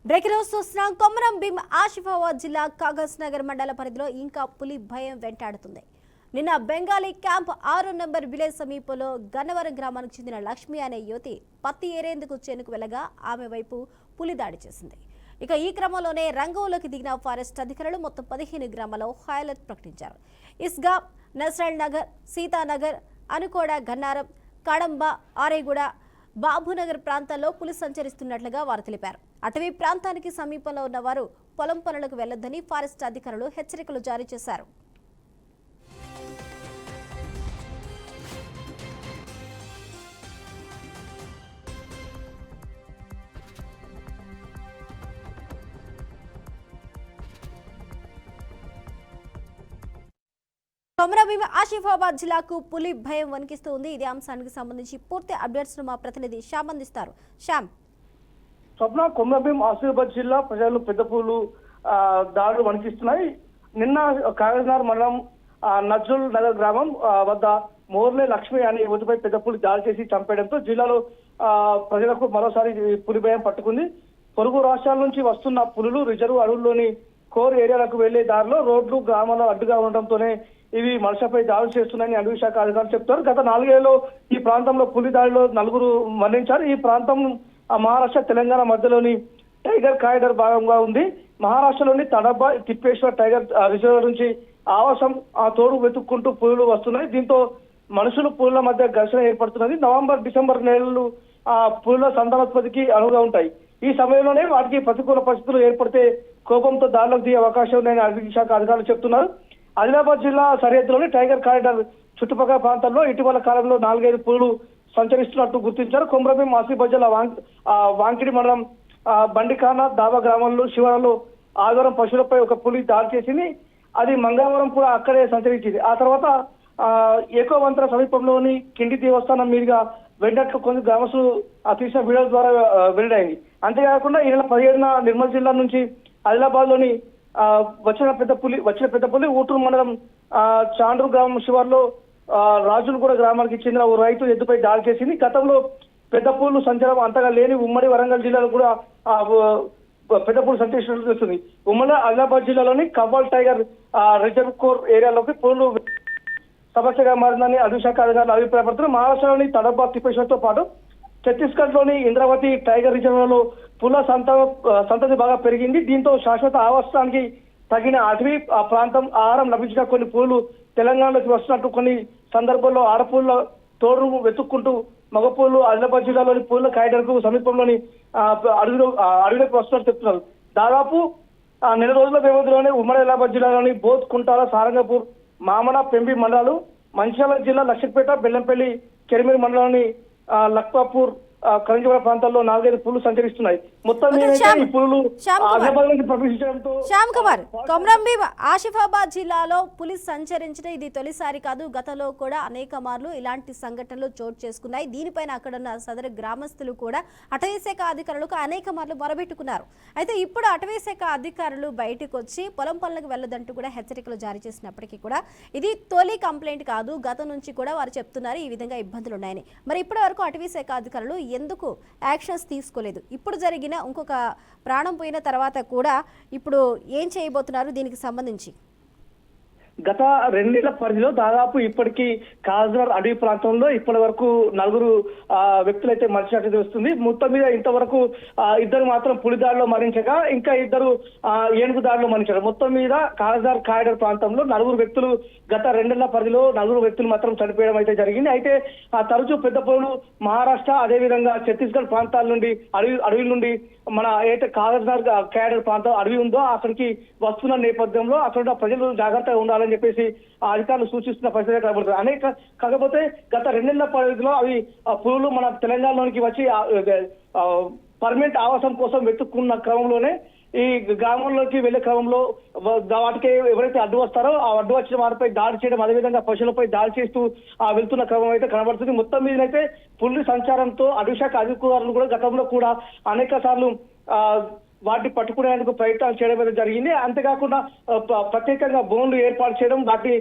Breaking news చూస్తున్నాం. కొమరం భీం ఆసిఫాబాద్ జిల్లా కాగజ్ నగర్ మండల పరిధిలో ఇంకా పులి భయం వెంటాడుతుంది. నిన్న బెంగాలీ క్యాంప్ 6 నంబర్ విలేజ్ సమీపంలో గన్నవరం గ్రామానికి చెందిన లక్ష్మి అనే యువతి పత్తి ఏరేందుకు చేనుకు వెళ్ళగా ఆమె వైపు పులి దాడి చేసింది. ఇక ఈ క్రమంలోనే రంగంలోకి దిగిన ఫారెస్ట్ అధికారులు మొత్తం 15 గ్రామాల్లో హై అలర్ట్ ప్రకటించారు. ఇస్గా, నస్రల్ నగర్, సీతానగర్, అనుకోడ, గన్నారం, కడంబ, ఆరేగూడ, బాబునగర్ ప్రాంతాల్లో పులి సంచరిస్తున్నట్లుగా వారు తెలిపారు. అటవీ ప్రాంతానికి సమీపంలో ఉన్న వారు పొలం పనులకు వెళ్లొద్దని ఫారెస్ట్ అధికారులు హెచ్చరికలు జారీ చేశారు. కొమరం భీం ఆసిఫాబాద్ జిల్లాకు పులి భయం వణికిస్తూ ఉంది. ఇదే అంశానికి సంబంధించి పూర్తి అప్డేట్స్ మా ప్రతినిధి శ్యామ్ అందిస్తారు. శ్యామ్, స్వప్న, కొమరం భీం ఆసిఫాబాద్ జిల్లా ప్రజలు పెద్ద పూలు దాడులు వణికిస్తున్నాయి. నిన్న కాగజ్నగర్ మండలం నజ్జుల్ నగర్ గ్రామం వద్ద మోర్లే లక్ష్మి అనే యువతిపై పెద్ద పూలు దాడి చేసి చంపేయడంతో జిల్లాలో ప్రజలకు మరోసారి పులి భయం పట్టుకుంది. పొరుగు రాష్ట్రాల నుంచి వస్తున్న పులులు రిజర్వ్ అడవుల్లోని కోర్ ఏరియాలకు వెళ్లే దారిలో రోడ్లు గ్రామాల్లో అడ్డుగా ఉండడంతోనే ఇవి మనుషులపై దాడులు చేస్తున్నాయని అటవీ శాఖ అధికారులు చెప్తారు. గత 4 ఏళ్లలో ఈ ప్రాంతంలో పులి దాడిలో 4 మరణించారు. ఈ ప్రాంతం మహారాష్ట్ర, తెలంగాణ మధ్యలోని టైగర్ కారిడార్ భాగంగా ఉంది. మహారాష్ట్రలోని తడబ, తిప్పేశ్వర్ టైగర్ రిజర్వ్ నుంచి ఆవాసం తోడు వెతుక్కుంటూ పులులు వస్తున్నాయి. దీంతో మనుషులు పులుల మధ్య ఘర్షణ ఏర్పడుతున్నది. నవంబర్, డిసెంబర్ నెలలు పులుల సంతానోత్పత్తికి అనువుగా ఉంటాయి. ఈ సమయంలోనే వాటికి ప్రతికూల పరిస్థితులు ఏర్పడితే కోపంతో దాడులకు దిగే అవకాశం ఉందని అటవీ శాఖ అధికారులు చెప్తున్నారు. ఆదిలాబాద్ జిల్లా సరిహద్దులోని టైగర్ కారిడార్ చుట్టుపక్కల ప్రాంతాల్లో ఇటీవల కాలంలో 4-5 పులులు సంచరిస్తున్నట్టు గుర్తించారు. కొమరం భీం ఆసిఫాబాద్ జిల్లా వాంకిడి మండలం బండిఖానా దాబా గ్రామంలో శివారులో ఆదివారం పశువులపై ఒక పులి దాడి చేసింది. అది మంగళవారం కూడా అక్కడే సంచరించింది. ఆ తర్వాత ఏకోవంతర సమీపంలోని కిండి దేవస్థానం మీదుగా వెంటట్లు కొన్ని గ్రామస్తులు తీసిన వీడియోల ద్వారా వెల్లడైంది. అంతేకాకుండా ఈ నెల 17న నిర్మల్ జిల్లా నుంచి ఆదిలాబాద్ లోని వచ్చిన పెద్ద పులి ఊటూరు మండలం చాండ్రు గ్రామం శివార్లో రాజులగూడ గ్రామానికి చెందిన ఓ రైతు ఎద్దుపై దాడి చేసింది. గతంలో పెద్ద పూలు సంచారం అంతగా లేని ఉమ్మడి వరంగల్ జిల్లాలో కూడా పెద్ద పూలు సంచరిస్తున్నట్టు తెలుస్తుంది. ఉమ్మడి ఆదిలాబాద్ జిల్లాలోని కవ్వాల్ టైగర్ రిజర్వ్ కోర్ ఏరియాలోకి పూలు సమస్యగా మారిందని అటవీ శాఖ అధికారులు అభిప్రాయపడుతున్నారు. మహారాష్ట్రలోని తడబ, తిప్పేశ్వర్తో పాటు ఛత్తీస్గఢ్ లోని ఇంద్రావతి టైగర్ రిజర్వ్ లో పుల్ల సంతతి బాగా పెరిగింది. దీంతో శాశ్వత ఆవాసానికి తగిన అటవీ ప్రాంతం ఆహారం లభించిన కొన్ని పులులు తెలంగాణలోకి వస్తున్నట్టు, కొన్ని సందర్భాల్లో ఆడపూల తోడు వెతుక్కుంటూ మగపూలు ఆదిలాబాద్ జిల్లాలోని పూల కారిడార్ కు సమీపంలోని అడవిలోకి వస్తున్నట్టు చెప్తున్నారు. దాదాపు నెల రోజుల వ్యవధిలోనే ఉమ్మడి ఆదిలాబాద్ జిల్లాలోని బోత్, కుంటాల, సారంగపూర్, మామన, పెంబి మండలాలు, మంచిర్యాల జిల్లా లక్షపేట, బెల్లంపల్లి, కెరిమేరు మండలంలోని లక్పాపూర్, కరంజీవర ప్రాంతాల్లో 4-5 పులులు సంచరిస్తున్నాయి. మొత్తం ఈ పులులు ప్రవేశించడంతో కొమరం భీం ఆసిఫాబాద్ జిల్లాలో పులి సంచరించడం ఇది తొలిసారి కాదు. గతంలో కూడా అనేక మార్లు ఇలాంటి సంఘటనలు చోటు చేసుకున్నాయి. దీనిపైన అక్కడ ఉన్న సదరు గ్రామస్తులు కూడా అటవీ శాఖ అధికారులకు అనేక మార్లు మొరబెట్టుకున్నారు. అయితే ఇప్పుడు అటవీ శాఖ అధికారులు బయటకు వచ్చి పొలం పనులకు వెళ్ళదంటూ కూడా హెచ్చరికలు జారీ చేసినప్పటికీ కూడా ఇది తొలి కంప్లైంట్ కాదు. గతం నుంచి కూడా వారు చెప్తున్నారు ఈ విధంగా ఇబ్బందులు ఉన్నాయని. మరి ఇప్పటి వరకు అటవీ శాఖ అధికారులు ఎందుకు యాక్షన్స్ తీసుకోలేదు? ఇప్పుడు జరిగిన ఇంకొక ప్రాణం పోయిన తర్వాత కూడా ఇప్పుడు ఏం చేయబోతున్నారు దీనికి సంబంధించి? గత 2 ఏళ్ల పరిధిలో దాదాపు ఇప్పటికీ కాగజ్నగర్ అడవి ప్రాంతంలో ఇప్పటి వరకు 4 వ్యక్తులైతే మరణించినట్టు తెలుస్తుంది. మొత్తం మీద ఇంతవరకు 2 మాత్రం పులి దాడిలో మరణించగా ఇంకా 2 ఏనుగు దాడిలో మరణించారు. మొత్తం మీద కాగజ్నగర్ కారిడార్ ప్రాంతంలో 4 వ్యక్తులు గత 2 ఏళ్ల పరిధిలో 4 వ్యక్తులు మాత్రం చనిపోవడం అయితే జరిగింది. అయితే తరచూ పెద్ద పులులు మహారాష్ట్ర, అదేవిధంగా ఛత్తీస్గఢ్ ప్రాంతాల నుండి అడవి నుండి మన ఏదైతే కాగజ్నగర్ కారిడార్ ప్రాంతం అడవి ఉందో అక్కడికి వస్తున్న నేపథ్యంలో అక్కడ ప్రజలు జాగ్రత్తగా ఉండాలని చెప్పేసి అధికారులు సూచిస్తున్న పరిస్థితి కనబడుతుంది. కాకపోతే గత 2 ఏళ్ల పరిధిలో అవి పులులు మన తెలంగాణలోనికి వచ్చి పర్మనెంట్ ఆవాసం కోసం వెతుక్కున్న క్రమంలోనే ఈ గ్రామంలోకి వెళ్లే క్రమంలో వాటికి ఎవరైతే అడ్డు వస్తారో ఆ అడ్డు వచ్చిన వారిపై దాడి చేయడం, అదేవిధంగా పశువులపై దాడి చేస్తూ వెళ్తున్న క్రమం అయితే కనబడుతుంది. మొత్తం మీదనైతే పులి సంచారంతో అటవీ శాఖ అధికారులు కూడా గతంలో కూడా అనేక సార్లు వాటిని పట్టుకునేందుకు ప్రయత్నాలు చేయడం అనేది జరిగింది. అంతేకాకుండా ప్రత్యేకంగా బోన్లు ఏర్పాటు చేయడం, వాటి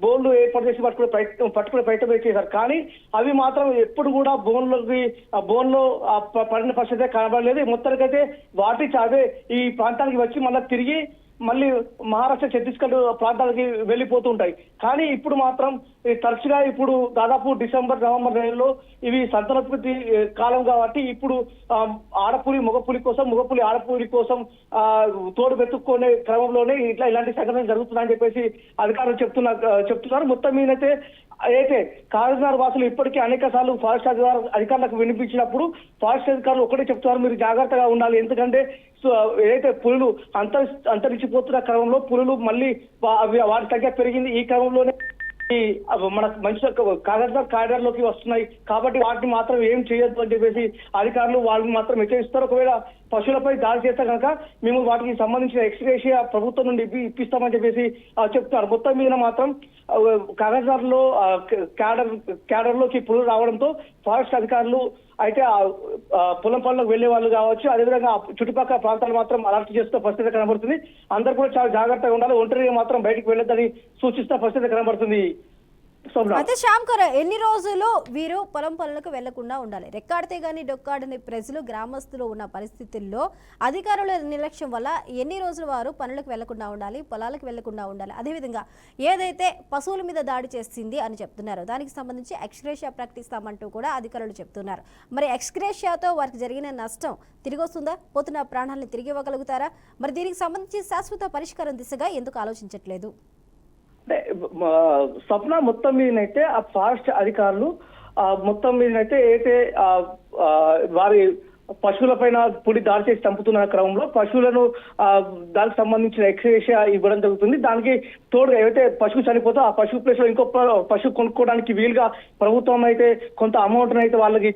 బోన్లు ఏర్పాటు చేసి పట్టుకునే ప్రయత్నం చేశారు. కానీ అవి మాత్రం ఎప్పుడు కూడా బోన్లో పడిన పరిస్థితి కనబడలేదు. మొత్తానికైతే వాటి చావే ఈ ప్రాంతానికి వచ్చి మళ్ళీ మహారాష్ట్ర, ఛత్తీస్గఢ్ ప్రాంతాలకి వెళ్ళిపోతూ ఉంటాయి. కానీ ఇప్పుడు మాత్రం తరచుగా ఇప్పుడు దాదాపు డిసెంబర్, నవంబర్ నెలలో ఇవి సంతానోత్పత్తి కాలం కాబట్టి ఇప్పుడు ఆడపులి మగపులి కోసం తోడు వెతుక్కునే క్రమంలోనే ఇలాంటి సంఘటనలు జరుగుతున్నాయని చెప్పేసి అధికారులు చెప్తున్నారు. మొత్తం మీదైతే అయితే కాగజ్నగర్ వాసులు ఇప్పటికీ అనేక సార్లు ఫారెస్ట్ అధికారులకు వినిపించినప్పుడు ఫారెస్ట్ అధికారులు ఒకటే చెప్తున్నారు, మీరు జాగ్రత్తగా ఉండాలి. ఎందుకంటే ఏదైతే పులులు అంతరించిపోతున్న క్రమంలో పులులు మళ్ళీ వాటి సంఖ్య పెరిగింది. ఈ క్రమంలోనే మన మంచి కాగజ్నగర్ కారిడార్ లోకి వస్తున్నాయి కాబట్టి వాటిని మాత్రం ఏం చేయొద్దు అని చెప్పేసి అధికారులు వాళ్ళని మాత్రం హెచ్చరిస్తారు. ఒకవేళ పశువులపై దాడి చేస్తే కనుక మేము వాటికి సంబంధించిన ఎక్స్గ్రేషియా ప్రభుత్వం నుండి ఇప్పిస్తామని చెప్పేసి చెప్తున్నారు. మొత్తం మీద మాత్రం కాగజ్నగర్ లో క్యాడర్ లోకి పులులు రావడంతో ఫారెస్ట్ అధికారులు అయితే పొలం పనులకు వెళ్లే వాళ్ళు కావచ్చు, అదేవిధంగా చుట్టుపక్కల ప్రాంతాలు మాత్రం అలర్ట్ చేస్తున్న పరిస్థితి కనబడుతుంది. అందరూ కూడా చాలా జాగ్రత్తగా ఉండాలి, ఒంటరిగా మాత్రం బయటకు వెళ్ళొద్దని సూచిస్తున్న పరిస్థితి కనబడుతుంది. అయితే శ్యామ్ గారు, ఎన్ని రోజులు వీరు పొలం పనులకు వెళ్లకుండా ఉండాలి? రెక్కాడితే గానీ డొక్కాడని ప్రజలు, గ్రామస్తులు ఉన్న పరిస్థితుల్లో అధికారుల నిర్లక్ష్యం వల్ల ఎన్ని రోజులు వారు పనులకు వెళ్లకుండా ఉండాలి, పొలాలకు వెళ్లకుండా ఉండాలి? అదేవిధంగా ఏదైతే పశువుల మీద దాడి చేసింది అని చెప్తున్నారు, దానికి సంబంధించి ఎక్స్గ్రేషియా ప్రకటిస్తామంటూ కూడా అధికారులు చెప్తున్నారు. మరి ఎక్స్గ్రేషియాతో వారికి జరిగిన నష్టం తిరిగి వస్తుందా? పోతున్న ప్రాణాలను తిరిగి ఇవ్వగలుగుతారా? మరి దీనికి సంబంధించి శాశ్వత పరిష్కారం దిశగా ఎందుకు ఆలోచించట్లేదు? అంటే స్వప్న మొత్తం మీదనైతే ఆ ఫారెస్ట్ అధికారులు మొత్తం మీదనైతే అయితే వారి పశువుల పైన పులి దాడి చేసి చంపుతున్న క్రమంలో పశువులను దానికి సంబంధించిన ఎక్స్గ్రేషియా ఇవ్వడం జరుగుతుంది. దానికి తోడుగా ఏవైతే పశువు చనిపోతే ఆ పశువు ప్లేస్ లో ఇంకో పశువు కొనుక్కోవడానికి వీలుగా ప్రభుత్వం అయితే కొంత అమౌంట్ అయితే వాళ్ళకి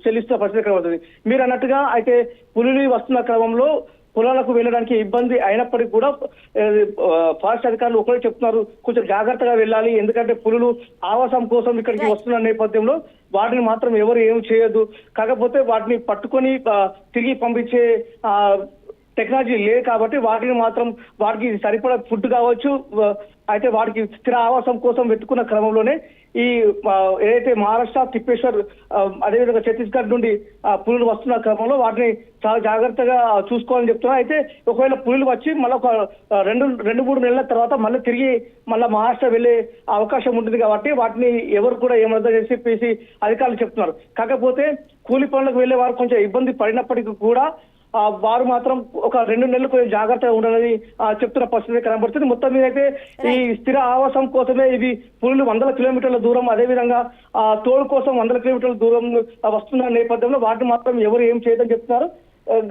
చెల్లిస్తున్న పరిస్థితి కనబడుతుంది. మీరు అన్నట్టుగా అయితే పులులు వస్తున్న క్రమంలో పొలాలకు వెళ్ళడానికి ఇబ్బంది అయినప్పటికీ కూడా ఫారెస్ట్ అధికారులు ఒకటే చెప్తున్నారు, కొంచెం జాగ్రత్తగా వెళ్ళాలి. ఎందుకంటే పులులు ఆవాసం కోసం ఇక్కడికి వస్తున్న నేపథ్యంలో వాటిని మాత్రం ఎవరు ఏం చేయొద్దు. కాకపోతే వాటిని పట్టుకొని తిరిగి పంపించే టెక్నాలజీ లేదు కాబట్టి వాటికి సరిపడా ఫుడ్ కావచ్చు, అయితే వాటికి స్థిర ఆవాసం కోసం వెతుకున్న క్రమంలోనే ఈ ఏదైతే మహారాష్ట్ర, తిప్పేశ్వర్, అదేవిధంగా ఛత్తీస్గఢ్ నుండి పులులు వస్తున్న క్రమంలో వాటిని చాలా జాగ్రత్తగా చూసుకోవాలని చెప్తున్నారు. అయితే ఒకవేళ పులులు వచ్చి మళ్ళీ ఒక రెండు మూడు నెలల తర్వాత మళ్ళీ మహారాష్ట్ర వెళ్లే అవకాశం ఉంటుంది కాబట్టి వాటిని ఎవరు కూడా ఏమర్థం చేసి చెప్పేసి అధికారులు చెప్తున్నారు. కాకపోతే కూలి పనులకు వెళ్లే వారు కొంచెం ఇబ్బంది పడినప్పటికీ కూడా వారు మాత్రం ఒక 2 నెలలు కొంచెం జాగ్రత్తగా ఉండాలని చెప్తున్న పరిస్థితి కనబడుతుంది. మొత్తం మీద అయితే ఈ స్థిర ఆవాసం కోసమే ఇవి పులులు 100 కిలోమీటర్ల దూరం, అదేవిధంగా తోడు కోసం 100 కిలోమీటర్ల దూరం వస్తున్న నేపథ్యంలో వాటిని మాత్రం ఎవరు ఏం చేయదని చెప్తున్నారు.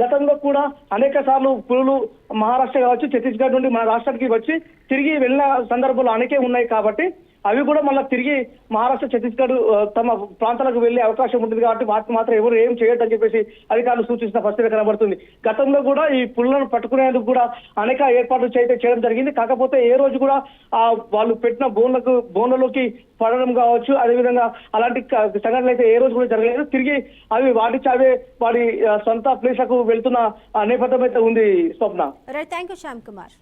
గతంలో కూడా అనేక సార్లు పులులు మహారాష్ట్ర కావచ్చు, ఛత్తీస్గఢ్ నుండి మన రాష్ట్రానికి వచ్చి తిరిగి వెళ్ళిన సందర్భాలు అనేకే ఉన్నాయి కాబట్టి అవి కూడా మళ్ళీ తిరిగి మహారాష్ట్ర, ఛత్తీస్గఢ్ తమ ప్రాంతాలకు వెళ్లే అవకాశం ఉంటుంది కాబట్టి వాటిని మాత్రం ఎవరు ఏం చేయొద్దని చెప్పేసి అధికారులు సూచించిన పరిస్థితి కనబడుతుంది. గతంలో కూడా ఈ పులులను పట్టుకునేందుకు కూడా అనేక ఏర్పాట్లు చేయడం జరిగింది. కాకపోతే ఏ రోజు కూడా వాళ్ళు పెట్టిన బోన్లలోకి పడడం కావచ్చు, అదేవిధంగా అలాంటి సంఘటనలు అయితే ఏ రోజు కూడా జరగలేదు. తిరిగి అవి వాటి సొంత ప్లేస్లకు వెళ్తున్న నేపథ్యం అయితే ఉంది. స్వప్న. Thank you Shyam Kumar.